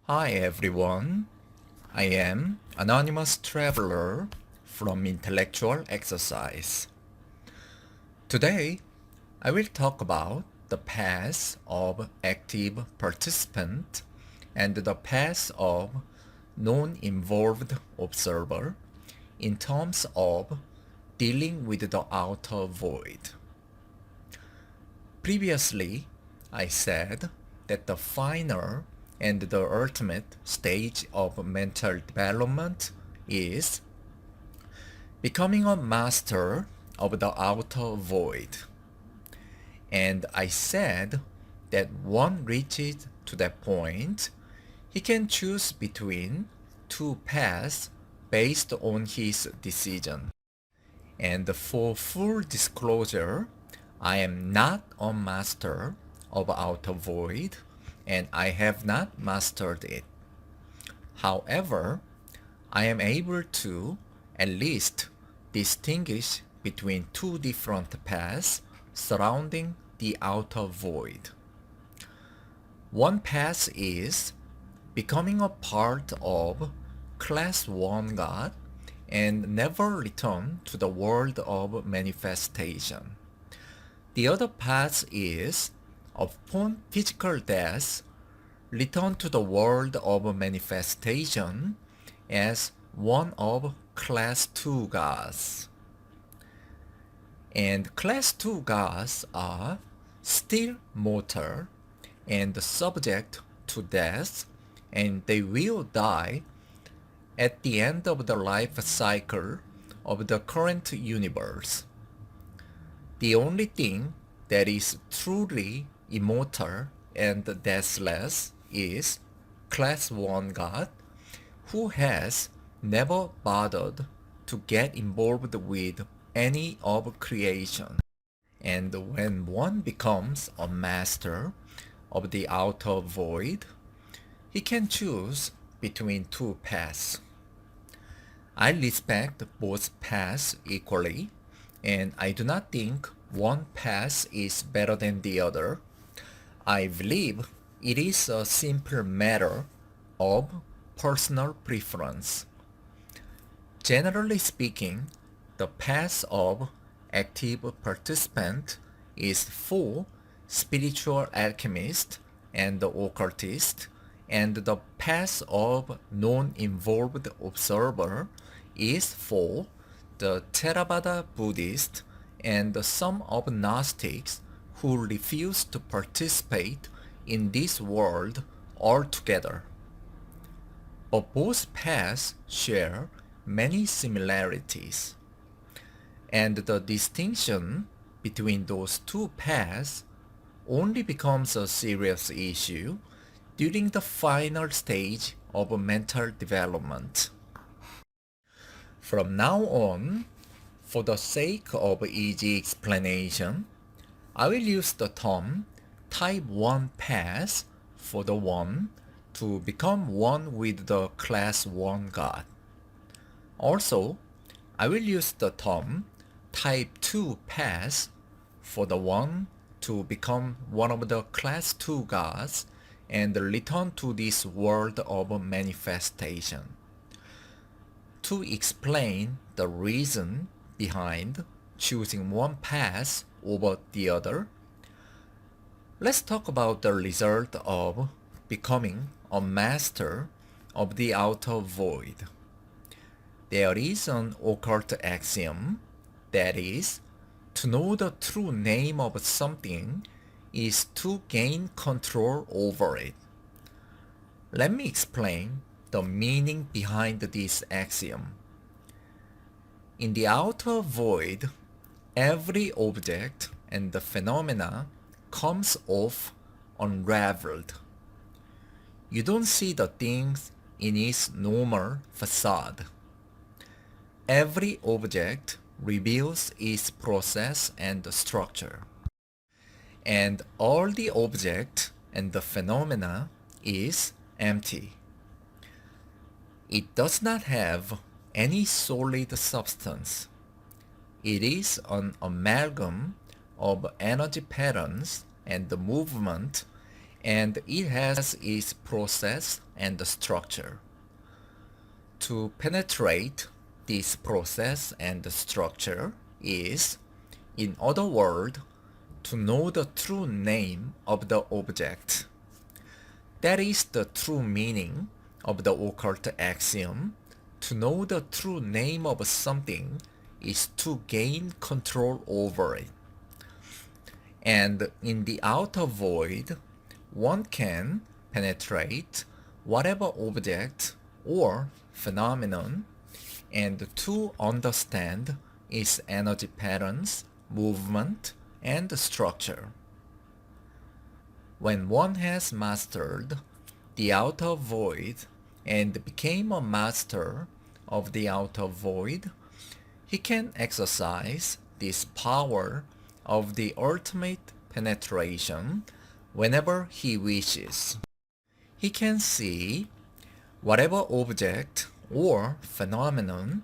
Hi everyone, I am Anonymous Traveler from Intellectual Exercise. Today, I will talk about the path of active participant and the path of non-involved observer in terms of dealing with the outer void. Previously, I said that the final and the ultimate stage of mental development is becoming a master of the outer void. And I said that one reaches to that point, he can choose between two paths based on his decision. And for full disclosure, I am not a master of outer void and I have not mastered it. However, I am able to at least distinguish between two different paths surrounding the outer void. One path is becoming a part of Class 1 God and never return to the world of manifestation. The other path is, upon physical death, return to the world of manifestation as one of Class 2 gods. And Class 2 gods are still mortal and subject to death, and they will die at the end of the life cycle of the current universe. The only thing that is truly immortal and deathless is Class 1 God, who has never bothered to get involved with any of creation. And when one becomes a master of the outer void, he can choose between two paths. I respect both paths equally, and I do not think one path is better than the other. I believe it is a simple matter of personal preference. Generally speaking, the path of active participant is for spiritual alchemist and occultist, and the path of non-involved observer is for the Theravada Buddhist and some of Gnostics who refuse to participate in this world altogether. But both paths share many similarities, and the distinction between those two paths only becomes a serious issue during the final stage of mental development. From now on, for the sake of easy explanation, I will use the term Type 1 path for the one to become one with the Class 1 God. Also, I will use the term Type 2 path for the one to become one of the Class 2 gods and return to this world of manifestation. To explain the reason behind choosing one path over the other, let's talk about the result of becoming a master of the outer void. There is an occult axiom that is, to know the true name of something is to gain control over it. Let me explain the meaning behind this axiom. In the outer void, every object and the phenomena comes off unraveled. You don't see the things in its normal facade. Every object reveals its process and structure. And all the object and the phenomena is empty. It does not have any solid substance. It is an amalgam of energy patterns and the movement and it has its process and structure. To penetrate this process and structure is, in other words, to know the true name of the object. That is the true meaning of the occult axiom. To know the true name of something is to gain control over it. And in the outer void, one can penetrate whatever object or phenomenon and to understand its energy patterns, movement, and structure. When one has mastered the outer void and became a master of the outer void, he can exercise this power of the ultimate penetration whenever he wishes. He can see whatever object or phenomenon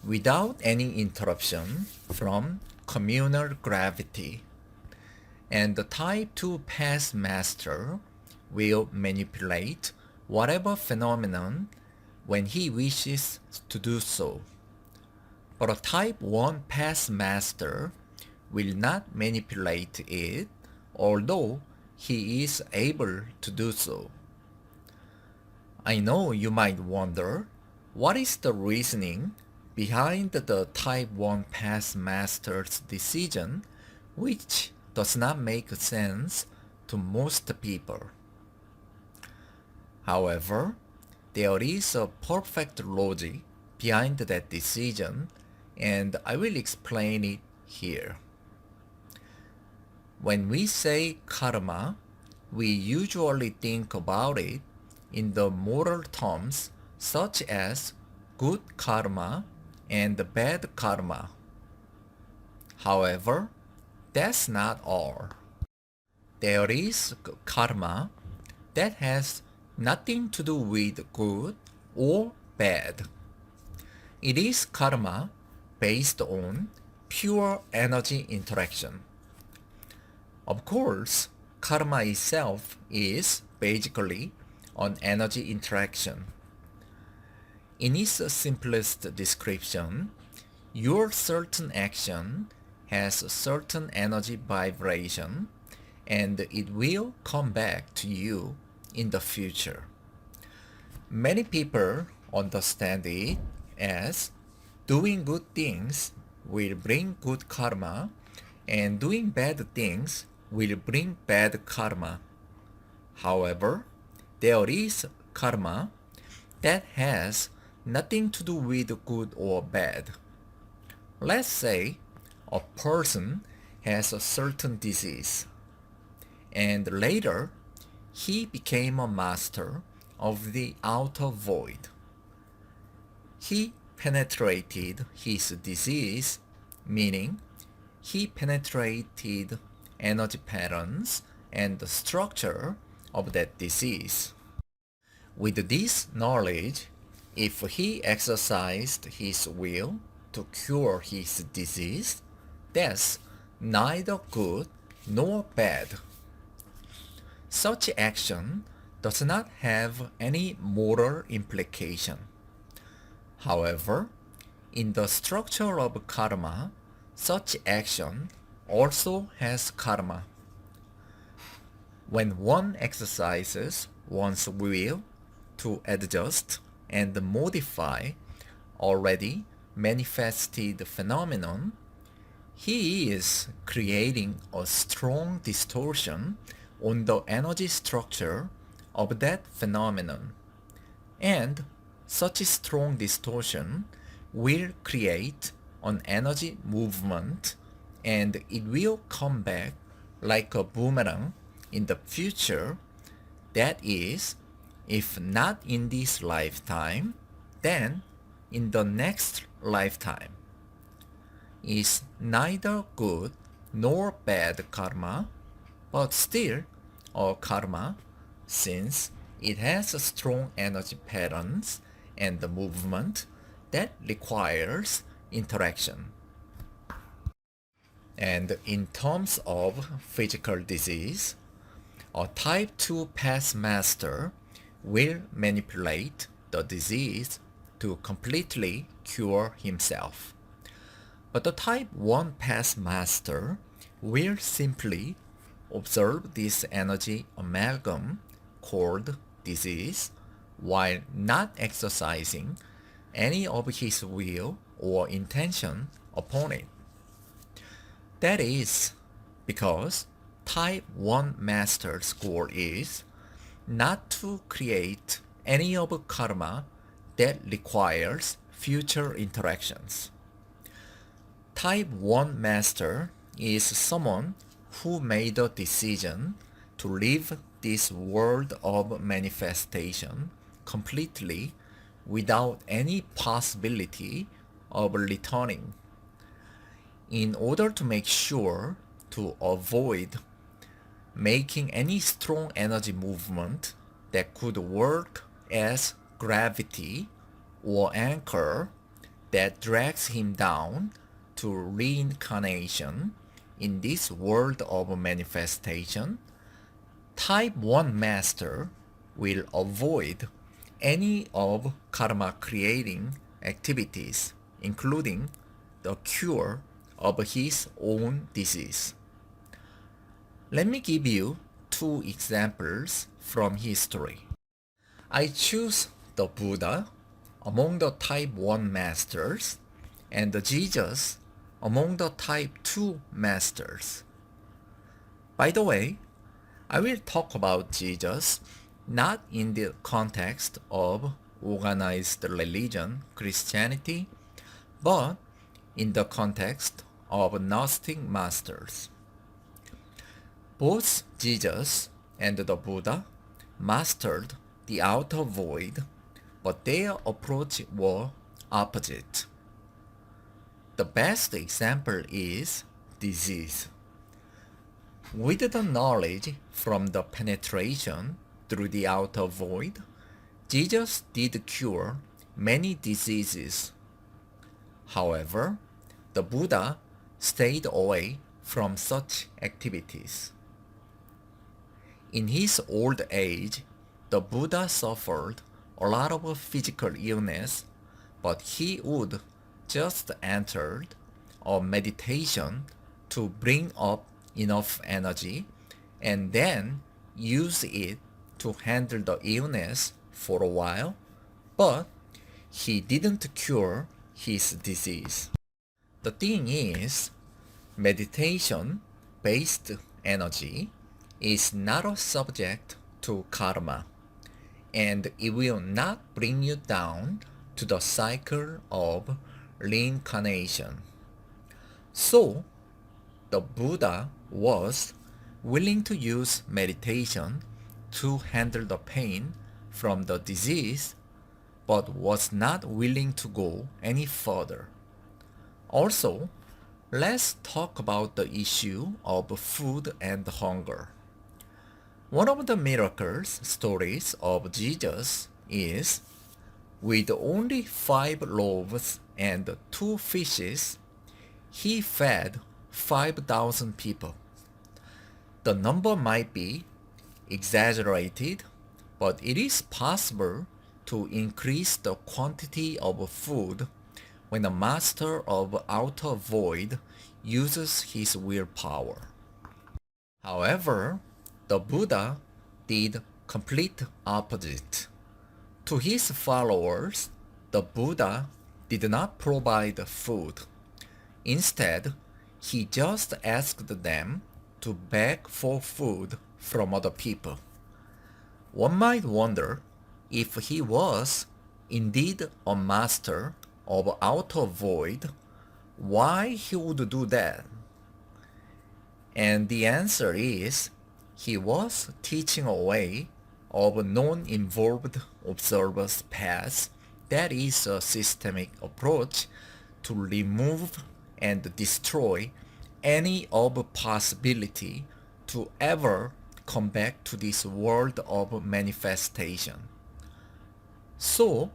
without any interruption from communal gravity. And the type 2 past master will manipulate whatever phenomenon when he wishes to do so. But a type 1 past master will not manipulate it, although he is able to do so. I know you might wonder, what is the reasoning behind the type 1 past master's decision, which does not make sense to most people? However, there is a perfect logic behind that decision, and I will explain it here. When we say karma, we usually think about it in the moral terms such as good karma and bad karma. However, that's not all. There is karma that has nothing to do with good or bad. It is karma based on pure energy interaction. Of course, karma itself is basically an energy interaction. In its simplest description, your certain action has a certain energy vibration and it will come back to you in the future. Many people understand it as doing good things will bring good karma and doing bad things will bring bad karma. However, there is karma that has nothing to do with good or bad. Let's say a person has a certain disease, and later he became a master of the outer void. He penetrated his disease, meaning he penetrated energy patterns and the structure of that disease. With this knowledge, if he exercised his will to cure his disease, that's neither good nor bad. Such action does not have any moral implication. However, in the structure of karma, such action also has karma. When one exercises one's will to adjust and modify already manifested phenomenon, he is creating a strong distortion on the energy structure of that phenomenon. And such strong distortion will create an energy movement and it will come back like a boomerang in the future. That is, if not in this lifetime, then in the next lifetime. Is neither good nor bad karma, but still a karma since it has a strong energy patterns and the movement that requires interaction. And in terms of physical disease, A type 2 past master will manipulate the disease to completely cure himself. But the type 1 past master will simply observe this energy amalgam called disease while not exercising any of his will or intention upon it. That is because type 1 master's goal is not to create any of karma that requires future interactions. Type 1 master is someone who made a decision to leave this world of manifestation completely without any possibility of returning. In order to make sure to avoid making any strong energy movement that could work as gravity or anchor that drags him down to reincarnation in this world of manifestation, type 1 master will avoid any of karma creating activities, including the cure of his own disease. Let me give you two examples from history. I choose the Buddha among the type 1 masters and the Jesus among the type 2 masters. By the way, I will talk about Jesus not in the context of organized religion, Christianity, but in the context of Gnostic masters. Both Jesus and the Buddha mastered the outer void, but their approach were opposite. The best example is disease. With the knowledge from the penetration through the outer void, Jesus did cure many diseases. However, the Buddha stayed away from such activities. In his old age, the Buddha suffered a lot of physical illness, but he would just enter a meditation to bring up enough energy and then use it to handle the illness for a while, but he didn't cure his disease. The thing is, meditation-based energy is not a subject to karma, and it will not bring you down to the cycle of reincarnation. So, the Buddha was willing to use meditation to handle the pain from the disease, but was not willing to go any further. Also, let's talk about the issue of food and hunger. One of the miracles stories of Jesus is with only 5 loaves and 2 fishes, he fed 5,000 people. The number might be exaggerated, but it is possible to increase the quantity of food when a master of outer void uses his willpower. However, the Buddha did complete opposite. To his followers, the Buddha did not provide food. Instead, he just asked them to beg for food from other people. One might wonder if he was indeed a master of outer void, why he would do that? And the answer is, he was teaching a way of non-involved observer's path that is a systemic approach to remove and destroy any of possibility to ever come back to this world of manifestation. So,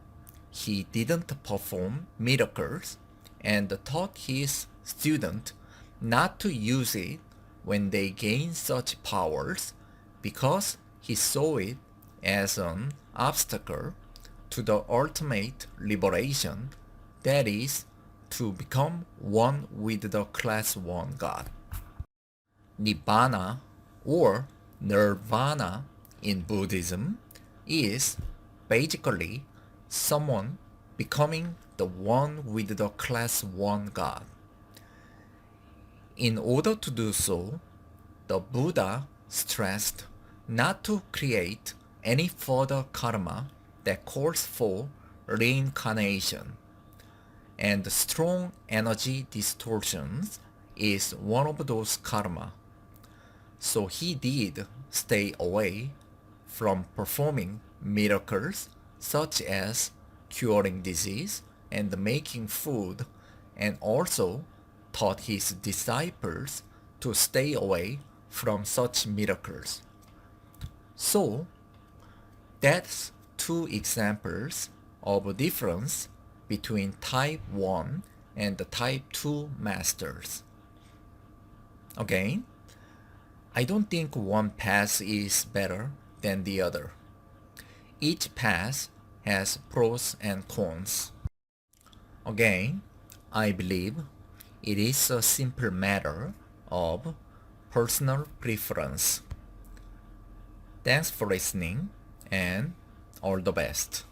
he didn't perform miracles and taught his student not to use it when they gain such powers because he saw it as an obstacle to the ultimate liberation, that is, to become one with the Class 1 God. Nibbana or Nirvana in Buddhism is basically someone becoming the one with the Class 1 God. In order to do so, the Buddha stressed not to create any further karma that calls for reincarnation, and strong energy distortions is one of those karma. So he did stay away from performing miracles such as curing disease and making food, and also taught his disciples to stay away from such miracles. So that's two examples of a difference between type 1 and the type 2 masters. Again, I don't think one path is better than the other. Each path has pros and cons. Again, I believe it is a simple matter of personal preference. Thanks for listening and all the best.